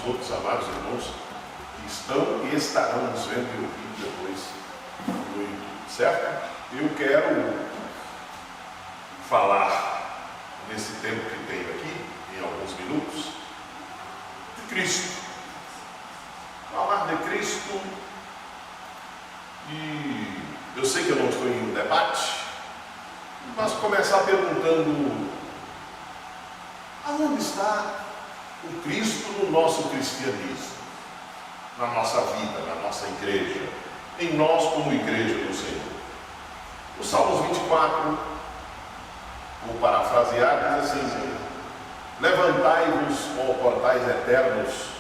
os outros amados irmãos que estão e estarão nos vendo e ouvindo depois no YouTube, certo? Eu quero falar, nesse tempo que tenho aqui, em alguns minutos, de Cristo. Falar de Cristo, e eu sei que eu não estou em um debate, mas começar perguntando: aonde está o Cristo no nosso cristianismo, na nossa vida, na nossa igreja, em nós como igreja do Senhor? O Salmos 24, vou parafrasear, diz assim: levantai-vos, ó portais eternos,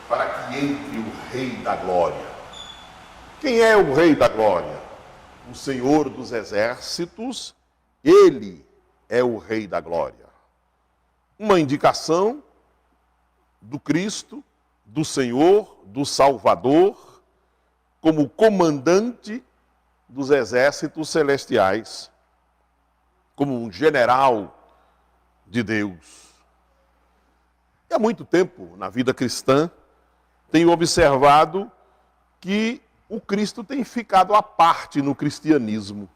para que entre o Rei da Glória. Quem é o Rei da Glória? O Senhor dos Exércitos, Ele é o Rei da Glória. Uma indicação do Cristo, do Senhor, do Salvador, como comandante dos exércitos celestiais, como um general de Deus. E há muito tempo, na vida cristã, tenho observado que o Cristo tem ficado à parte no cristianismo.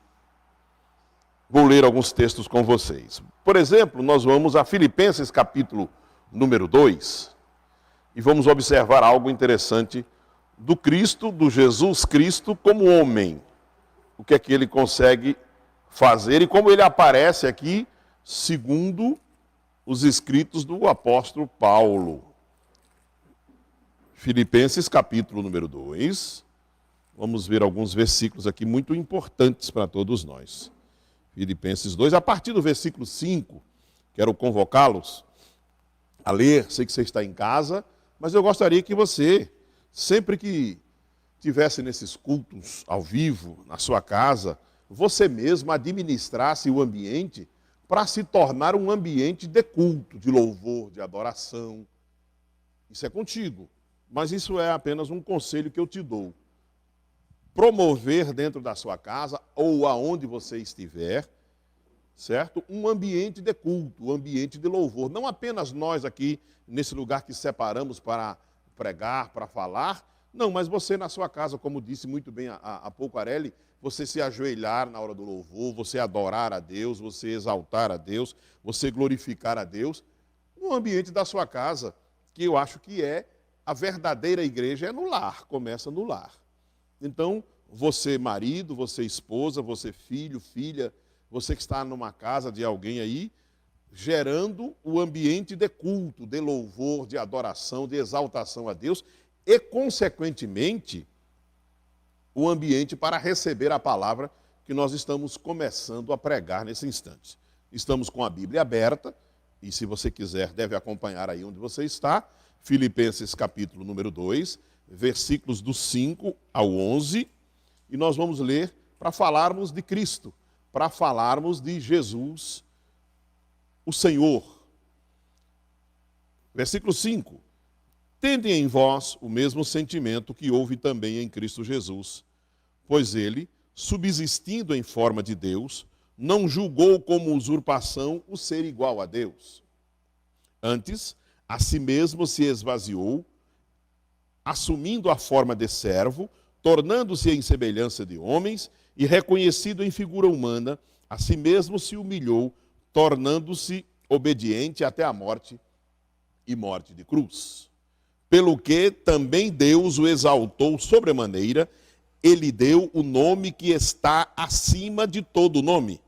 Vou ler alguns textos com vocês. Por exemplo, nós vamos a Filipenses capítulo número 2 e vamos observar algo interessante do Cristo, do Jesus Cristo como homem. O que é que ele consegue fazer e como ele aparece aqui, segundo os escritos do apóstolo Paulo. Filipenses capítulo número 2. Vamos ver alguns versículos aqui muito importantes para todos nós. Filipenses 2, a partir do versículo 5, quero convocá-los a ler. Sei que você está em casa, mas eu gostaria que você, sempre que estivesse nesses cultos ao vivo, na sua casa, você mesmo administrasse o ambiente para se tornar um ambiente de culto, de louvor, de adoração. Isso é contigo, mas isso é apenas um conselho que eu te dou. Promover dentro da sua casa ou aonde você estiver, certo? Um ambiente de culto, um ambiente de louvor. Não apenas nós aqui, nesse lugar que separamos para pregar, para falar. Não, mas você na sua casa, como disse muito bem há pouco Areli, você se ajoelhar na hora do louvor, você adorar a Deus, você exaltar a Deus, você glorificar a Deus. No ambiente da sua casa, que eu acho que é a verdadeira igreja, é no lar, começa no lar. Então, você marido, você esposa, você filho, filha, você que está numa casa de alguém aí, gerando o ambiente de culto, de louvor, de adoração, de exaltação a Deus e, consequentemente, o ambiente para receber a palavra que nós estamos começando a pregar nesse instante. Estamos com a Bíblia aberta e, se você quiser, deve acompanhar aí onde você está, Filipenses capítulo número 2, versículos do 5 ao 11, e nós vamos ler para falarmos de Cristo, para falarmos de Jesus, o Senhor. Versículo 5. Tende em vós o mesmo sentimento que houve também em Cristo Jesus, pois ele, subsistindo em forma de Deus, não julgou como usurpação o ser igual a Deus. Antes, a si mesmo se esvaziou, assumindo a forma de servo, tornando-se em semelhança de homens, e reconhecido em figura humana, a si mesmo se humilhou, tornando-se obediente até a morte e morte de cruz. Pelo que também Deus o exaltou sobremaneira, ele deu o nome que está acima de todo nome,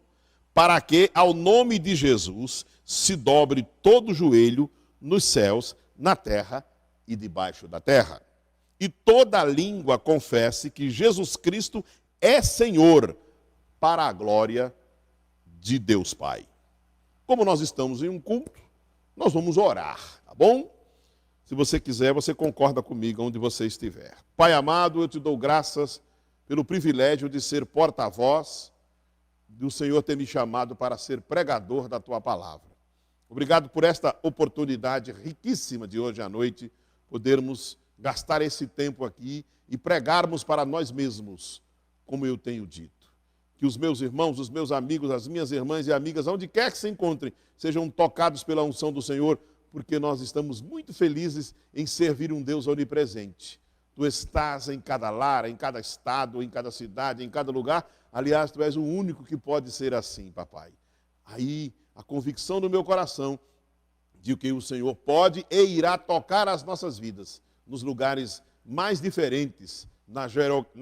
para que ao nome de Jesus se dobre todo o joelho nos céus, na terra e debaixo da terra. E toda língua confesse que Jesus Cristo é Senhor, para a glória de Deus Pai. Como nós estamos em um culto, nós vamos orar, tá bom? Se você quiser, você concorda comigo onde você estiver. Pai amado, eu te dou graças pelo privilégio de ser porta-voz, do Senhor ter me chamado para ser pregador da tua palavra. Obrigado por esta oportunidade riquíssima de hoje à noite, podermos gastar esse tempo aqui e pregarmos para nós mesmos, como eu tenho dito. Que os meus irmãos, os meus amigos, as minhas irmãs e amigas, onde quer que se encontrem, sejam tocados pela unção do Senhor, porque nós estamos muito felizes em servir um Deus onipresente. Tu estás em cada lar, em cada estado, em cada cidade, em cada lugar. Aliás, tu és o único que pode ser assim, papai. Aí, a convicção do meu coração de que o Senhor pode e irá tocar as nossas vidas nos lugares mais diferentes na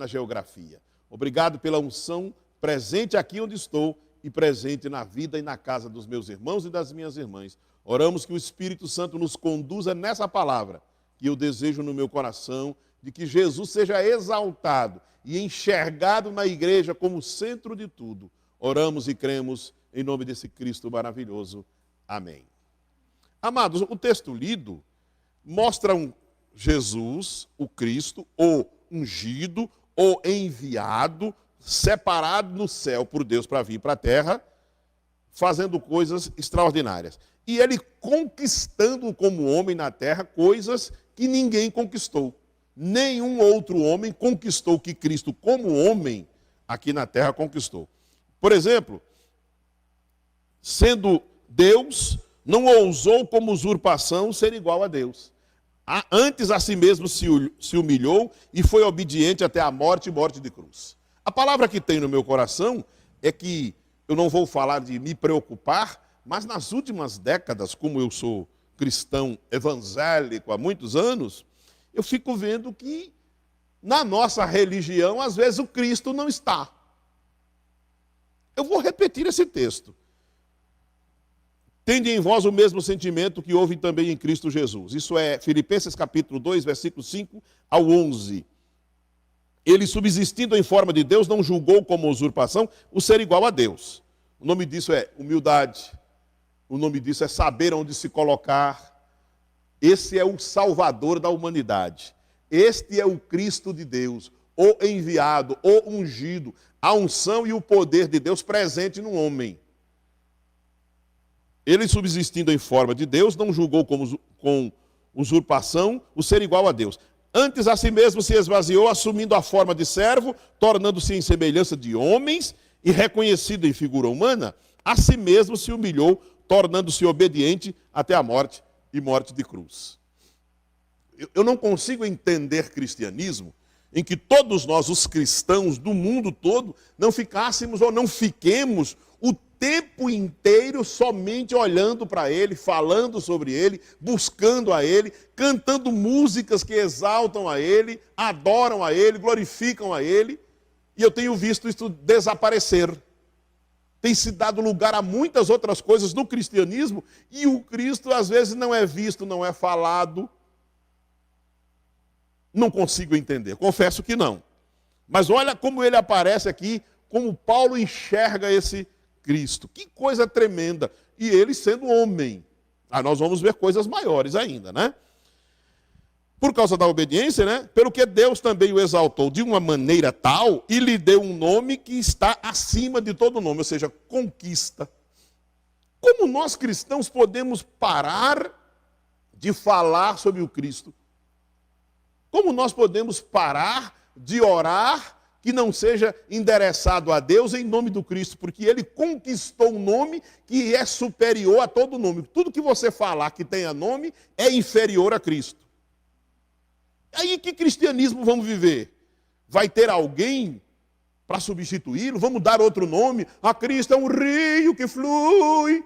geografia. Obrigado pela unção presente aqui onde estou e presente na vida e na casa dos meus irmãos e das minhas irmãs. Oramos que o Espírito Santo nos conduza nessa palavra, que eu desejo no meu coração, de que Jesus seja exaltado e enxergado na igreja como centro de tudo. Oramos e cremos em nome desse Cristo maravilhoso. Amém. Amados, o texto lido mostra um Jesus, o Cristo, o ungido, o enviado, separado no céu por Deus para vir para a terra, fazendo coisas extraordinárias. E ele conquistando como homem na terra coisas que ninguém conquistou. Nenhum outro homem conquistou o que Cristo, como homem, aqui na terra conquistou. Por exemplo, sendo Deus, não ousou como usurpação ser igual a Deus. Antes a si mesmo se humilhou e foi obediente até a morte e morte de cruz. A palavra que tem no meu coração é que eu não vou falar de me preocupar, mas nas últimas décadas, como eu sou cristão evangélico há muitos anos, eu fico vendo que na nossa religião, às vezes, o Cristo não está. Eu vou repetir esse texto. Tende em vós o mesmo sentimento que houve também em Cristo Jesus. Isso é Filipenses capítulo 2, versículos 5 ao 11. Ele, subsistindo em forma de Deus, não julgou como usurpação o ser igual a Deus. O nome disso é humildade. O nome disso é saber onde se colocar. Esse é o Salvador da humanidade. Este é o Cristo de Deus, o enviado, o ungido, a unção e o poder de Deus presente no homem. Ele, subsistindo em forma de Deus, não julgou com usurpação o ser igual a Deus. Antes a si mesmo se esvaziou, assumindo a forma de servo, tornando-se em semelhança de homens e reconhecido em figura humana, a si mesmo se humilhou, tornando-se obediente até a morte e morte de cruz. Eu não consigo entender cristianismo em que todos nós, os cristãos do mundo todo, não ficássemos ou não fiquemos o tempo inteiro somente olhando para Ele, falando sobre Ele, buscando a Ele, cantando músicas que exaltam a Ele, adoram a Ele, glorificam a Ele. E eu tenho visto isso desaparecer. Tem se dado lugar a muitas outras coisas no cristianismo e o Cristo às vezes não é visto, não é falado. Não consigo entender, confesso que não. Mas olha como ele aparece aqui, como Paulo enxerga esse Cristo. Que coisa tremenda. E ele sendo homem. Nós vamos ver coisas maiores ainda, né? Por causa da obediência, né? Pelo que Deus também o exaltou de uma maneira tal e lhe deu um nome que está acima de todo nome, ou seja, conquista. Como nós cristãos podemos parar de falar sobre o Cristo? Como nós podemos parar de orar que não seja endereçado a Deus em nome do Cristo? Porque Ele conquistou um nome que é superior a todo nome. Tudo que você falar que tenha nome é inferior a Cristo. Aí que cristianismo vamos viver? Vai ter alguém para substituí-lo? Vamos dar outro nome? A Cristo é um rio que flui.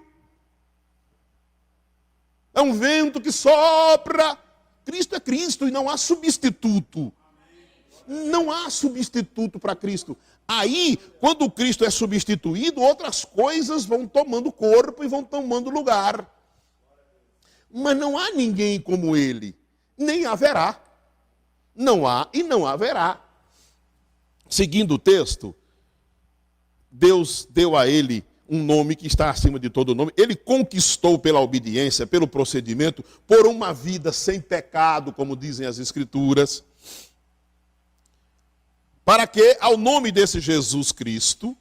É um vento que sopra. Cristo é Cristo e não há substituto. Não há substituto para Cristo. Aí, quando Cristo é substituído, outras coisas vão tomando corpo e vão tomando lugar. Mas não há ninguém como Ele. Nem haverá. Não há e não haverá. Seguindo o texto, Deus deu a ele um nome que está acima de todo nome. Ele conquistou pela obediência, pelo procedimento, por uma vida sem pecado, como dizem as Escrituras, para que ao nome desse Jesus Cristo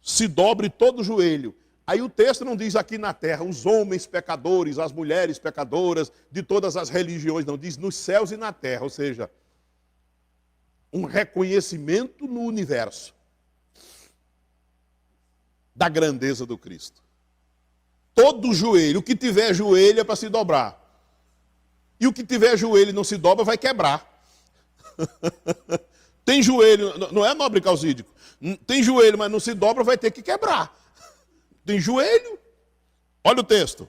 se dobre todo o joelho. Aí o texto não diz aqui na terra, os homens pecadores, as mulheres pecadoras, de todas as religiões, não, diz nos céus e na terra, ou seja, um reconhecimento no universo da grandeza do Cristo. Todo joelho, o que tiver joelho é para se dobrar. E o que tiver joelho e não se dobra vai quebrar. Tem joelho, não é nobre causídico. Tem joelho, mas não se dobra, vai ter que quebrar. Tem joelho. Olha o texto.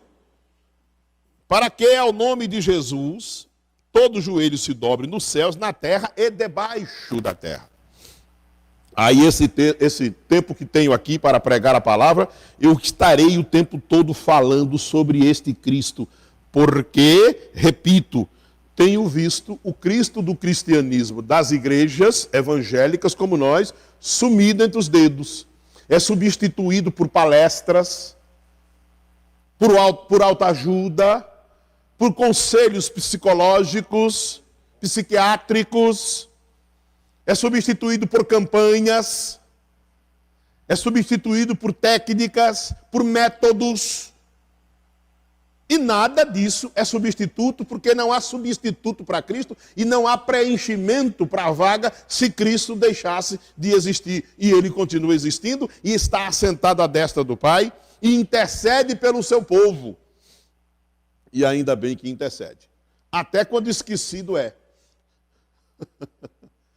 Para que ao nome de Jesus, todo joelho se dobre nos céus, na terra e debaixo da terra. Aí esse tempo que tenho aqui para pregar a palavra, eu estarei o tempo todo falando sobre este Cristo. Porque, repito, tenho visto o Cristo do cristianismo, das igrejas evangélicas como nós, sumido entre os dedos. É substituído por palestras, por autoajuda, por conselhos psicológicos, psiquiátricos, é substituído por campanhas, é substituído por técnicas, por métodos. E nada disso é substituto, porque não há substituto para Cristo e não há preenchimento para a vaga se Cristo deixasse de existir. E ele continua existindo e está assentado à destra do Pai e intercede pelo seu povo. E ainda bem que intercede. Até quando esquecido é.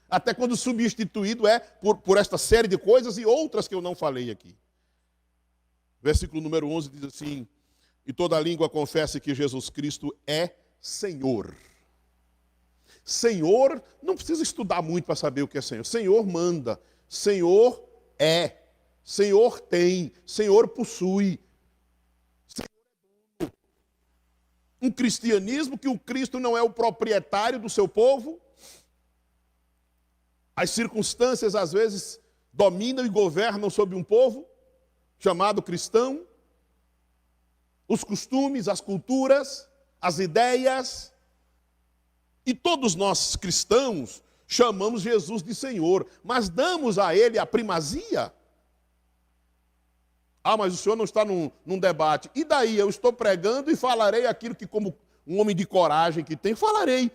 Até quando substituído é por esta série de coisas e outras que eu não falei aqui. Versículo número 11 diz assim: e toda língua confesse que Jesus Cristo é Senhor. Senhor, não precisa estudar muito para saber o que é Senhor. Senhor manda, Senhor é, Senhor tem, Senhor possui. Senhor é dono. Um cristianismo que o Cristo não é o proprietário do seu povo. As circunstâncias, às vezes, dominam e governam sobre um povo chamado cristão. Os costumes, as culturas, as ideias. E todos nós cristãos chamamos Jesus de Senhor, mas damos a Ele a primazia. Ah, mas o senhor não está num debate. E daí? Eu estou pregando e falarei aquilo que, como um homem de coragem que tem, falarei.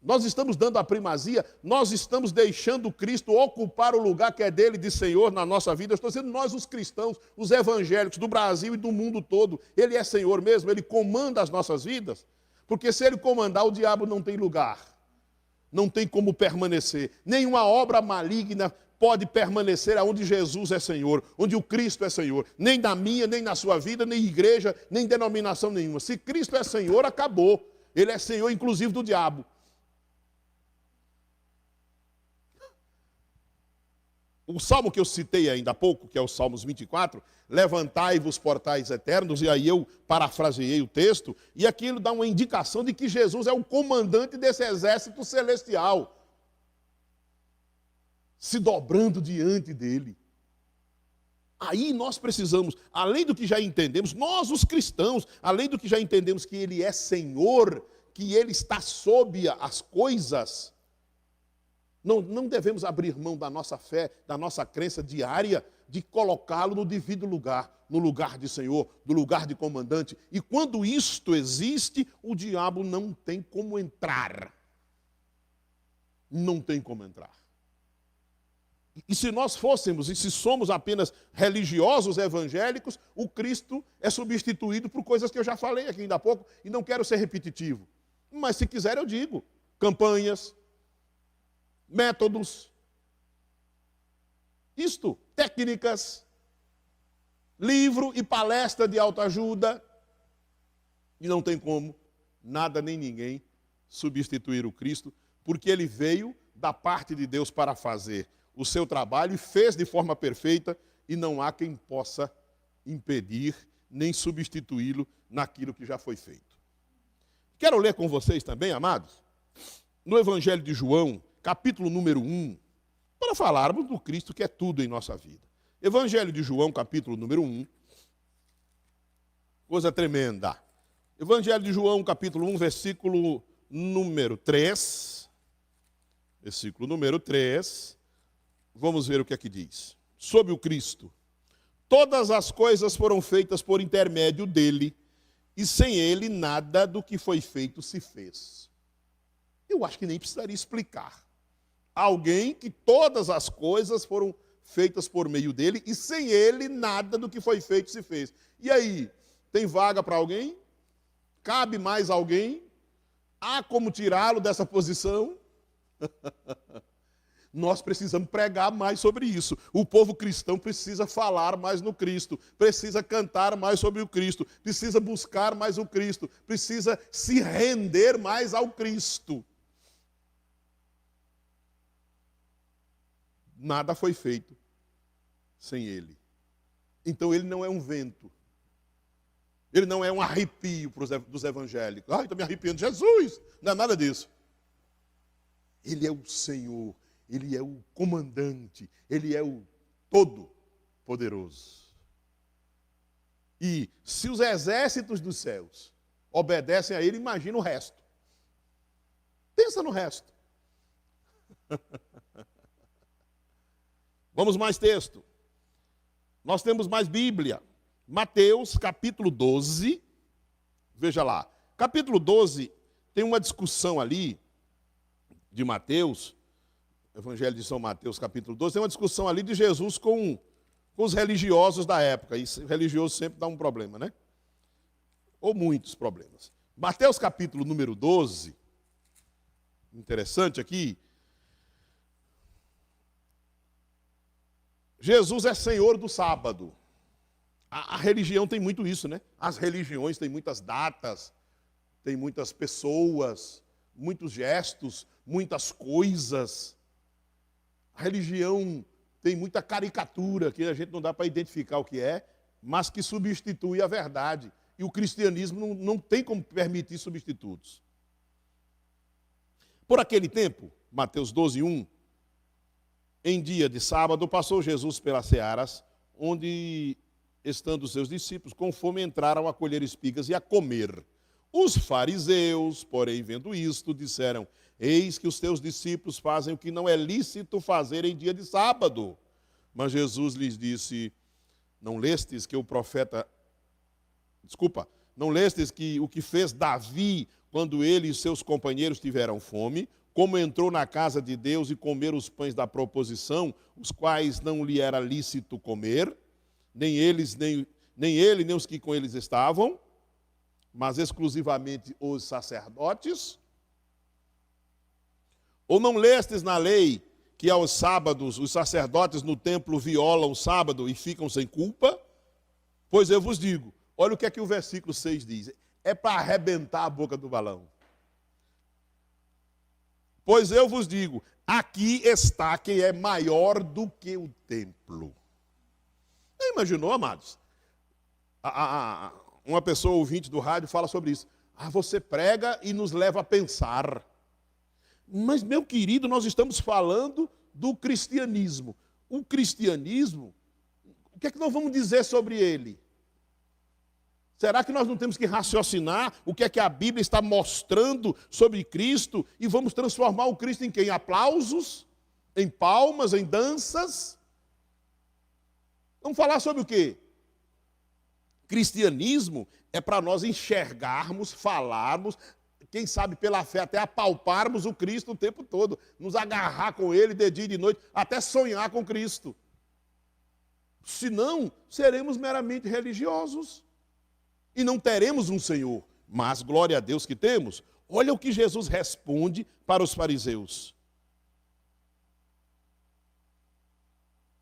Nós estamos dando a primazia, nós estamos deixando Cristo ocupar o lugar que é dele de Senhor na nossa vida. Eu estou dizendo nós, os cristãos, os evangélicos do Brasil e do mundo todo. Ele é Senhor mesmo, ele comanda as nossas vidas. Porque se ele comandar, o diabo não tem lugar. Não tem como permanecer. Nenhuma obra maligna pode permanecer onde Jesus é Senhor, onde o Cristo é Senhor. Nem na minha, nem na sua vida, nem igreja, nem denominação nenhuma. Se Cristo é Senhor, acabou. Ele é Senhor, inclusive, do diabo. O salmo que eu citei ainda há pouco, que é o Salmos 24, levantai-vos portais eternos, e aí eu parafraseei o texto, e aquilo dá uma indicação de que Jesus é o comandante desse exército celestial, se dobrando diante dele. Aí nós precisamos, além do que já entendemos, nós os cristãos, além do que já entendemos que ele é Senhor, que ele está sob as coisas, não devemos abrir mão da nossa fé, da nossa crença diária, de colocá-lo no devido lugar, no lugar de Senhor, no lugar de comandante. E quando isto existe, o diabo não tem como entrar. Não tem como entrar. E se nós fôssemos, e se somos apenas religiosos evangélicos, o Cristo é substituído por coisas que eu já falei aqui ainda há pouco, e não quero ser repetitivo. Mas se quiser eu digo, campanhas, métodos, técnicas, livro e palestra de autoajuda, e não tem como nada nem ninguém substituir o Cristo, porque ele veio da parte de Deus para fazer o seu trabalho e fez de forma perfeita, e não há quem possa impedir nem substituí-lo naquilo que já foi feito. Quero ler com vocês também, amados, no Evangelho de João, capítulo número 1, para falarmos do Cristo que é tudo em nossa vida. Evangelho de João, capítulo número 1, coisa tremenda. Evangelho de João, capítulo 1, versículo número 3. Versículo número 3. Vamos ver o que aqui diz. Sobre o Cristo. Todas as coisas foram feitas por intermédio dele, e sem ele nada do que foi feito se fez. Eu acho que nem precisaria explicar. Alguém que todas as coisas foram feitas por meio dele, e sem ele nada do que foi feito se fez. E aí, Tem vaga para alguém? Cabe mais alguém? Há como tirá-lo dessa posição? Nós precisamos pregar mais sobre isso. O povo cristão precisa falar mais no Cristo, precisa cantar mais sobre o Cristo, precisa buscar mais o Cristo, precisa se render mais ao Cristo. Nada foi feito sem ele. Então ele não é um vento. Ele não é um arrepio dos evangélicos. Ai, estou me arrepiando. Jesus! Não é nada disso. Ele é o Senhor. Ele é o comandante. Ele é o todo-poderoso. E se os exércitos dos céus obedecem a ele, imagina o resto. Pensa no resto. Vamos mais texto. Nós temos mais Bíblia. Mateus, capítulo 12. Veja lá. Capítulo 12 tem uma discussão ali de Mateus. Evangelho de São Mateus, capítulo 12. Tem uma discussão ali de Jesus com os religiosos da época. E religioso sempre dá um problema, né? Ou muitos problemas. Mateus, capítulo número 12. Interessante aqui. Jesus é Senhor do sábado. A religião tem muito isso, né? As religiões têm muitas datas, tem muitas pessoas, muitos gestos, muitas coisas. A religião tem muita caricatura que a gente não dá para identificar o que é, mas que substitui a verdade. E o cristianismo não tem como permitir substitutos. Por aquele tempo, Mateus 12, 1, em dia de sábado, passou Jesus pelas searas, onde, estando os seus discípulos, com fome, entraram a colher espigas e a comer. Os fariseus, porém, vendo isto, disseram: eis que os teus discípulos fazem o que não é lícito fazer em dia de sábado. Mas Jesus lhes disse: não lestes que não lestes que o que fez Davi, quando ele e seus companheiros tiveram fome, como entrou na casa de Deus e comeram os pães da proposição, os quais não lhe era lícito comer, nem ele, nem os que com eles estavam, mas exclusivamente os sacerdotes? Ou não lestes na lei que aos sábados os sacerdotes no templo violam o sábado e ficam sem culpa? Pois eu vos digo, olha o que o versículo 6 diz, é para arrebentar a boca do balão. Pois eu vos digo, aqui está quem é maior do que o templo. Não imaginou, amados? Uma pessoa ouvinte do rádio fala sobre isso. Você prega e nos leva a pensar. Mas, meu querido, nós estamos falando do cristianismo. O cristianismo, o que é que nós vamos dizer sobre ele? Será que nós não temos que raciocinar o que é que a Bíblia está mostrando sobre Cristo e vamos transformar o Cristo em quê? Em aplausos? Em palmas? Em danças? Vamos falar sobre o quê? Cristianismo é para nós enxergarmos, falarmos, quem sabe pela fé até apalparmos o Cristo o tempo todo, nos agarrar com Ele de dia e de noite, até sonhar com Cristo. Senão, seremos meramente religiosos. E não teremos um Senhor, mas glória a Deus que temos. Olha o que Jesus responde para os fariseus.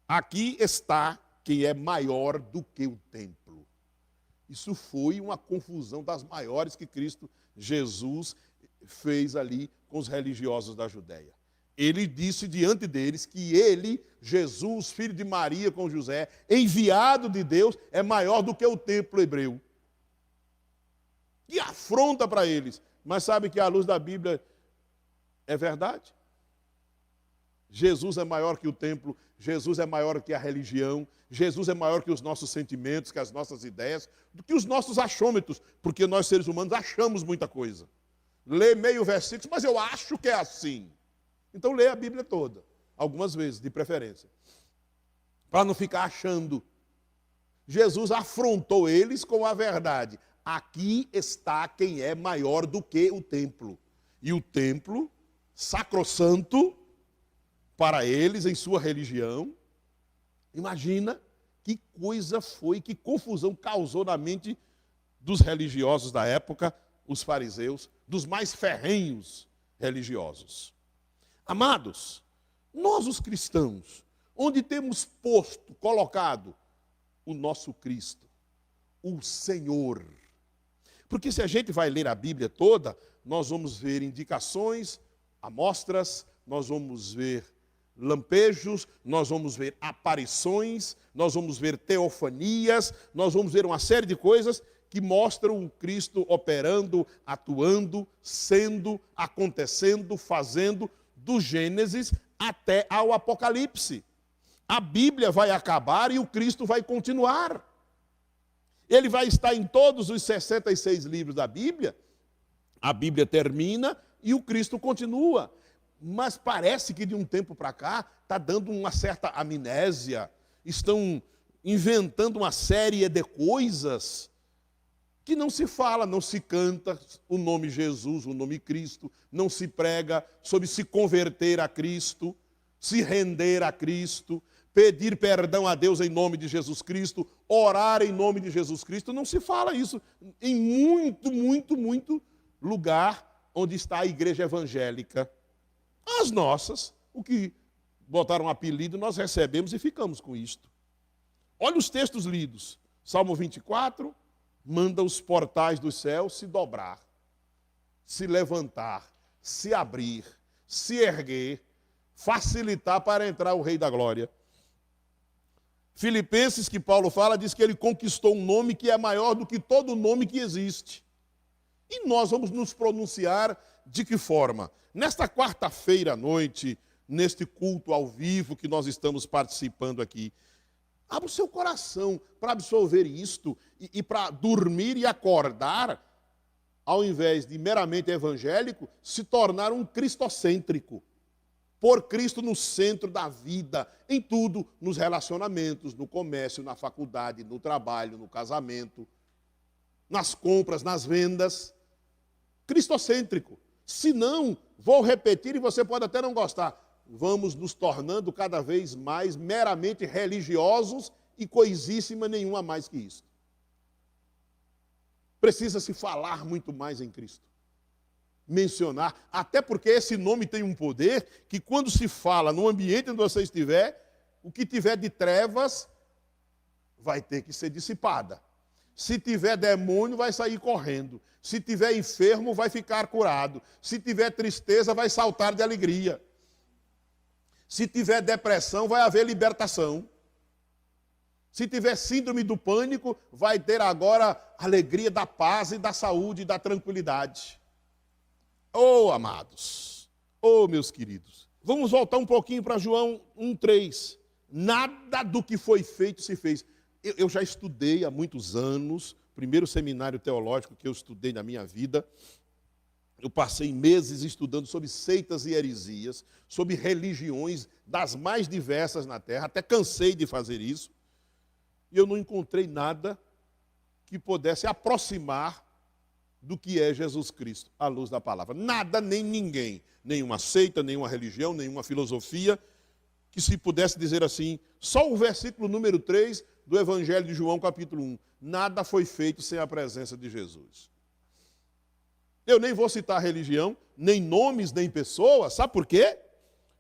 Aqui está quem é maior do que o templo. Isso foi uma confusão das maiores que Cristo Jesus fez ali com os religiosos da Judéia. Ele disse diante deles que ele, Jesus, filho de Maria com José, enviado de Deus, é maior do que o templo hebreu. Que afronta para eles. Mas sabe que à luz da Bíblia é verdade? Jesus é maior que o templo, Jesus é maior que a religião, Jesus é maior que os nossos sentimentos, que as nossas ideias, do que os nossos achômetros, porque nós seres humanos achamos muita coisa. Lê meio versículo, mas eu acho que é assim. Então lê a Bíblia toda, algumas vezes, de preferência, para não ficar achando. Jesus afrontou eles com a verdade. Aqui está quem é maior do que o templo. E o templo, sacrossanto, para eles, em sua religião, imagina que coisa foi, que confusão causou na mente dos religiosos da época, os fariseus, dos mais ferrenhos religiosos. Amados, nós os cristãos, onde temos posto, colocado o nosso Cristo, o Senhor. Porque se a gente vai ler a Bíblia toda, nós vamos ver indicações, amostras, nós vamos ver lampejos, nós vamos ver aparições, nós vamos ver teofanias, nós vamos ver uma série de coisas que mostram o Cristo operando, atuando, sendo, acontecendo, fazendo, do Gênesis até ao Apocalipse. A Bíblia vai acabar e o Cristo vai continuar. Ele vai estar em todos os 66 livros da Bíblia. A Bíblia termina e o Cristo continua. Mas parece que de um tempo para cá está dando uma certa amnésia. Estão inventando uma série de coisas que não se fala, não se canta o nome Jesus, o nome Cristo, não se prega sobre se converter a Cristo, se render a Cristo, pedir perdão a Deus em nome de Jesus Cristo, orar em nome de Jesus Cristo. Não se fala isso em muito lugar onde está a igreja evangélica. As nossas, o que botaram um apelido, nós recebemos e ficamos com isto. Olha os textos lidos. Salmo 24, manda os portais dos céus se dobrar, se levantar, se abrir, se erguer, facilitar para entrar o Rei da Glória. Filipenses, que Paulo fala, diz que ele conquistou um nome que é maior do que todo nome que existe. E nós vamos nos pronunciar de que forma? Nesta quarta-feira à noite, neste culto ao vivo que nós estamos participando aqui, abra o seu coração para absorver isto e para dormir e acordar, ao invés de meramente evangélico, se tornar um cristocêntrico. Pôr Cristo no centro da vida, em tudo, nos relacionamentos, no comércio, na faculdade, no trabalho, no casamento, nas compras, nas vendas. Cristocêntrico. Se não, vou repetir e você pode até não gostar, vamos nos tornando cada vez mais meramente religiosos e coisíssima nenhuma mais que isso. Precisa-se falar muito mais em Cristo. Mencionar, até porque esse nome tem um poder que quando se fala no ambiente onde você estiver, o que tiver de trevas vai ter que ser dissipada. Se tiver demônio, vai sair correndo. Se tiver enfermo, vai ficar curado. Se tiver tristeza, vai saltar de alegria. Se tiver depressão, vai haver libertação. Se tiver síndrome do pânico, vai ter agora alegria da paz e da saúde e da tranquilidade. Oh, amados, oh, meus queridos, vamos voltar um pouquinho para João 1,3. Nada do que foi feito se fez. Eu já estudei há muitos anos, primeiro seminário teológico que eu estudei na minha vida. Eu passei meses estudando sobre seitas e heresias, sobre religiões das mais diversas na Terra, até cansei de fazer isso. E eu não encontrei nada que pudesse aproximar do que é Jesus Cristo, à luz da palavra. Nada, nem ninguém, nenhuma seita, nenhuma religião, nenhuma filosofia, que se pudesse dizer assim, só o versículo número 3 do Evangelho de João, capítulo 1. Nada foi feito sem a presença de Jesus. Eu nem vou citar religião, nem nomes, nem pessoas. Sabe por quê?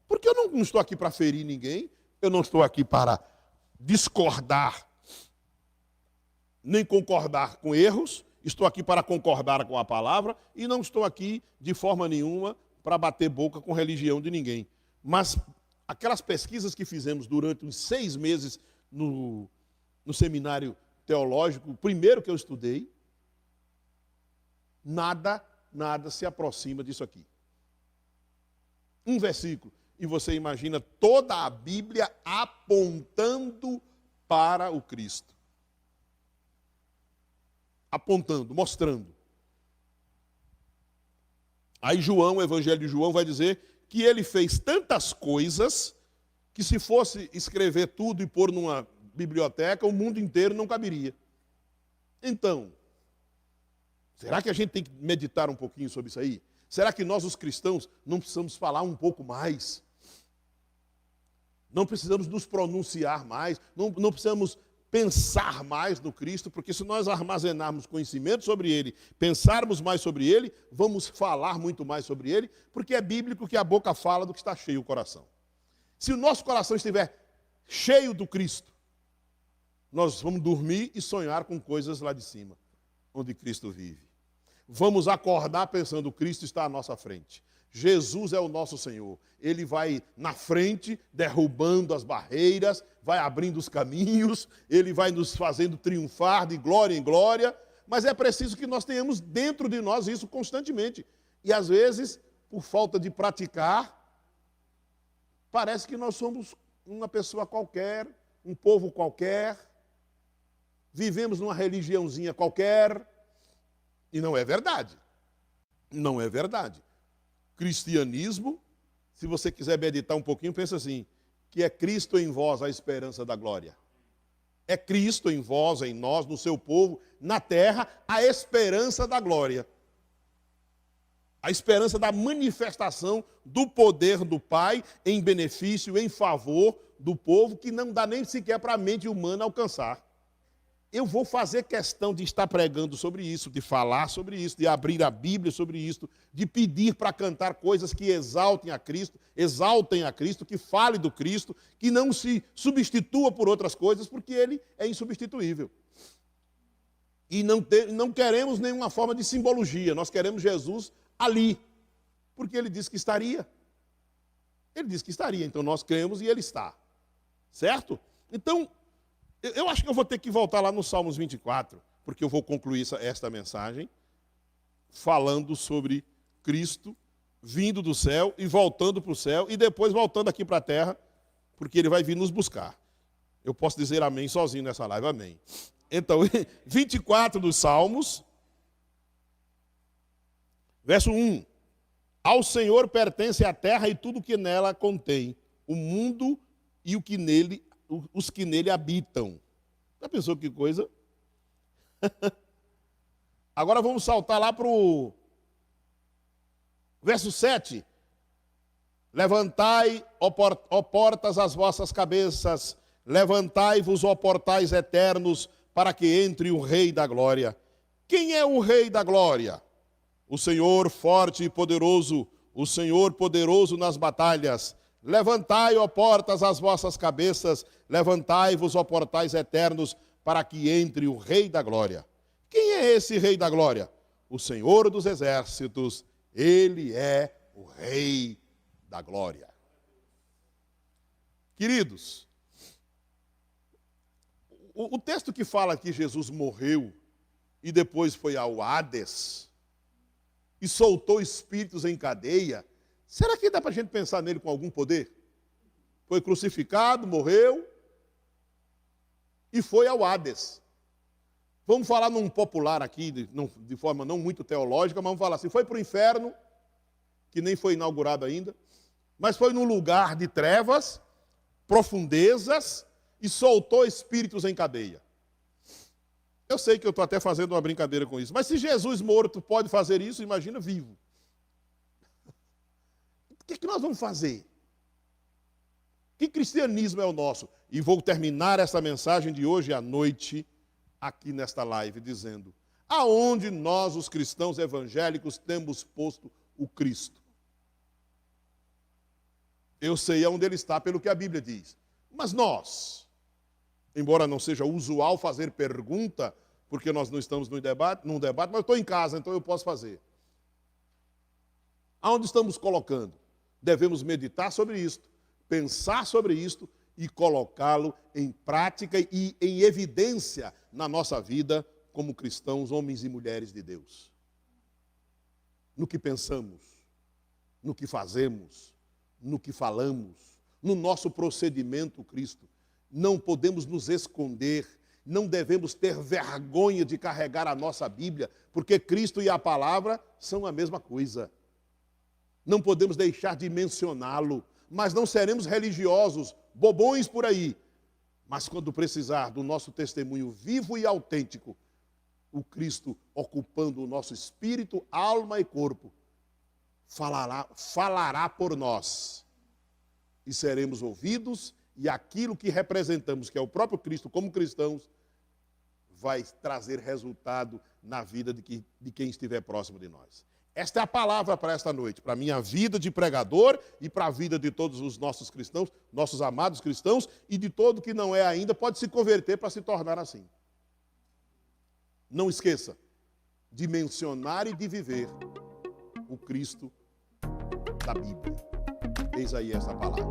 Porque eu não estou aqui para ferir ninguém, eu não estou aqui para discordar, nem concordar com erros. Estou aqui para concordar com a palavra e não estou aqui de forma nenhuma para bater boca com religião de ninguém. Mas aquelas pesquisas que fizemos durante uns 6 meses no seminário teológico, o primeiro que eu estudei, nada se aproxima disso aqui. Um versículo, e você imagina toda a Bíblia apontando para o Cristo. Apontando, mostrando. Aí João, o Evangelho de João, vai dizer que ele fez tantas coisas que se fosse escrever tudo e pôr numa biblioteca, o mundo inteiro não caberia. Então, será que a gente tem que meditar um pouquinho sobre isso aí? Será que nós, os cristãos, não precisamos falar um pouco mais? Não precisamos nos pronunciar mais? Não precisamos pensar mais no Cristo, porque se nós armazenarmos conhecimento sobre Ele, pensarmos mais sobre Ele, vamos falar muito mais sobre Ele, porque é bíblico que a boca fala do que está cheio o coração. Se o nosso coração estiver cheio do Cristo, nós vamos dormir e sonhar com coisas lá de cima, onde Cristo vive. Vamos acordar pensando que Cristo está à nossa frente. Jesus é o nosso Senhor. Ele vai na frente, derrubando as barreiras, vai abrindo os caminhos, Ele vai nos fazendo triunfar de glória em glória, mas é preciso que nós tenhamos dentro de nós isso constantemente. E às vezes, por falta de praticar, parece que nós somos uma pessoa qualquer, um povo qualquer, vivemos numa religiãozinha qualquer, e não é verdade. Não é verdade. Cristianismo, se você quiser meditar um pouquinho, pensa assim, que é Cristo em vós a esperança da glória. É Cristo em vós, em nós, no seu povo, na terra, a esperança da glória. A esperança da manifestação do poder do Pai em benefício, em favor do povo, que não dá nem sequer para a mente humana alcançar. Eu vou fazer questão de estar pregando sobre isso, de falar sobre isso, de abrir a Bíblia sobre isso, de pedir para cantar coisas que exaltem a Cristo, que fale do Cristo, que não se substitua por outras coisas, porque Ele é insubstituível. E não queremos nenhuma forma de simbologia, nós queremos Jesus ali, porque Ele disse que estaria. Ele disse que estaria, então nós cremos e Ele está. Certo? Então, eu acho que eu vou ter que voltar lá no Salmos 24, porque eu vou concluir esta mensagem falando sobre Cristo vindo do céu e voltando para o céu e depois voltando aqui para a terra, porque Ele vai vir nos buscar. Eu posso dizer amém sozinho nessa live, amém. Então, 24 dos Salmos, verso 1. Ao Senhor pertence a terra e tudo que nela contém, o mundo e os que nele habitam. Já pensou que coisa? Agora vamos saltar lá para o verso 7. Levantai, ó portas, as vossas cabeças, levantai-vos, ó portais eternos, para que entre o Rei da Glória. Quem é o Rei da Glória? O Senhor forte e poderoso, o Senhor poderoso nas batalhas. Levantai, ó portas, as vossas cabeças, levantai-vos, ó portais eternos, para que entre o Rei da Glória. Quem é esse Rei da Glória? O Senhor dos Exércitos, Ele é o Rei da Glória. Queridos, o texto que fala que Jesus morreu e depois foi ao Hades e soltou espíritos em cadeia, será que dá para a gente pensar nele com algum poder? Foi crucificado, morreu e foi ao Hades. Vamos falar num popular aqui, de forma não muito teológica, mas vamos falar assim, foi para o inferno, que nem foi inaugurado ainda, mas foi num lugar de trevas, profundezas, e soltou espíritos em cadeia. Eu sei que eu estou até fazendo uma brincadeira com isso, mas se Jesus morto pode fazer isso, imagina vivo. O que nós vamos fazer? Que cristianismo é o nosso? E vou terminar essa mensagem de hoje à noite, aqui nesta live, dizendo: aonde nós, os cristãos evangélicos, temos posto o Cristo? Eu sei aonde Ele está, pelo que a Bíblia diz. Mas nós, embora não seja usual fazer pergunta, porque nós não estamos num debate, mas eu estou em casa, então eu posso fazer. Aonde estamos colocando? Devemos meditar sobre isto, pensar sobre isto e colocá-lo em prática e em evidência na nossa vida como cristãos, homens e mulheres de Deus. No que pensamos, no que fazemos, no que falamos, no nosso procedimento, Cristo. Não podemos nos esconder, não devemos ter vergonha de carregar a nossa Bíblia, porque Cristo e a palavra são a mesma coisa. Não podemos deixar de mencioná-lo, mas não seremos religiosos, bobões por aí. Mas quando precisar do nosso testemunho vivo e autêntico, o Cristo ocupando o nosso espírito, alma e corpo, falará por nós. E seremos ouvidos E aquilo que representamos, que é o próprio Cristo, como cristãos, vai trazer resultado na vida de quem estiver próximo de nós. Esta é a palavra para esta noite, para a minha vida de pregador e para a vida de todos os nossos cristãos, nossos amados cristãos, e de todo que não é ainda, pode se converter para se tornar assim. Não esqueça de mencionar e de viver o Cristo da Bíblia. Eis aí esta palavra.